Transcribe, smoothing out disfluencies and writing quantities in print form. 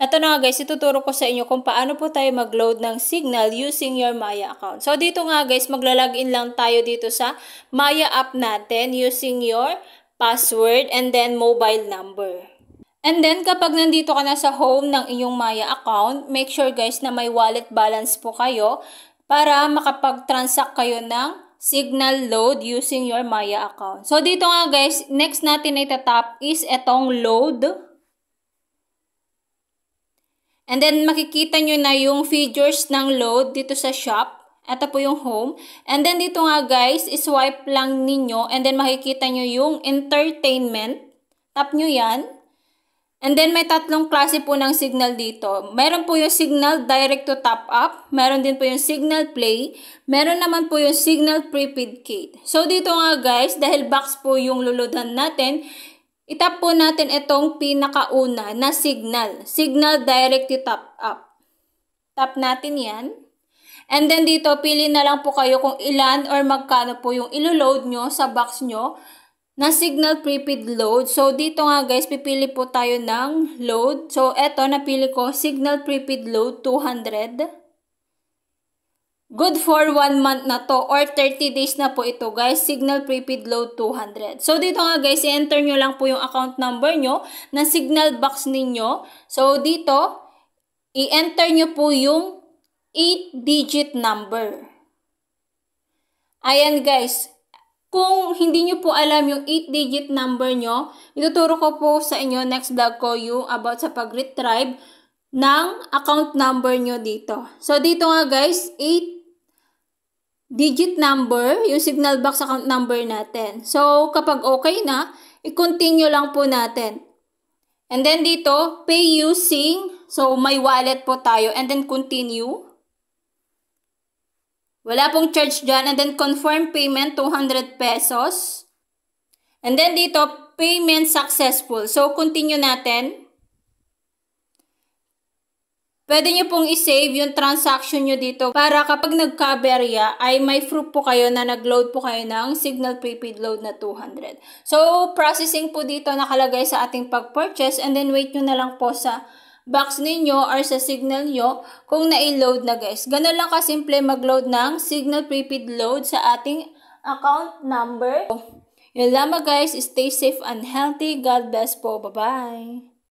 Ito na nga guys, ituturo ko sa inyo kung paano po tayo mag-load ng Signal using your Maya account. So dito nga guys, magla-login lang tayo dito sa Maya app natin using your password and then mobile number. And then kapag nandito ka na sa home ng iyong Maya account, make sure guys na may wallet balance po kayo para makapag-transact kayo ng Signal load using your Maya account. So dito nga guys, next natin na itatap is etong load. And then, makikita nyo na yung features ng load dito sa shop. Ito po yung home. And then, dito nga guys, swipe lang ninyo. And then, makikita nyo yung entertainment. Tap nyo yan. And then, may tatlong klase po ng signal dito. Meron po yung signal direct to top up. Meron din po yung signal play. Meron naman po yung signal prepaid kit. So, dito nga guys, dahil box po yung luludan natin, itap po natin itong pinakauna na signal. Signal direct to top up. Tap natin yan. And then dito, pili na lang po kayo kung ilan or magkano po yung ilo-load nyo sa box nyo na signal prepaid load. So dito nga guys, pipili po tayo ng load. So eto, napili ko signal prepaid load 200. Good for 1 month na to or 30 days na po ito guys. Signal prepaid load 200. So dito nga guys, i-enter nyo lang po yung account number nyo na signal box ninyo. So dito, i-enter nyo po yung 8-digit number. Ayan guys. Kung hindi nyo po alam yung 8-digit number nyo, ituturo ko po sa inyo next vlog ko yung about sa pag-retrieve ng account number nyo dito. So dito nga guys, 8-digit number, yung signal box account number natin. So, kapag okay na, i-continue lang po natin. And then dito, pay using, so may wallet po tayo, and then continue. Wala pong charge dyan, and then confirm payment, 200 pesos. And then dito, payment successful. So, continue natin. Pwede nyo pong i-save yung transaction nyo dito para kapag nagka-aberya ay may proof po kayo na nag-load po kayo ng signal prepaid load na 200. So, processing po dito nakalagay sa ating pag-purchase and then wait nyo na lang po sa box ninyo or sa signal nyo kung na-load na guys. Ganun lang kasimple mag-load ng signal prepaid load sa ating account number. Yun lamang guys. Stay safe and healthy. God bless po. Bye-bye.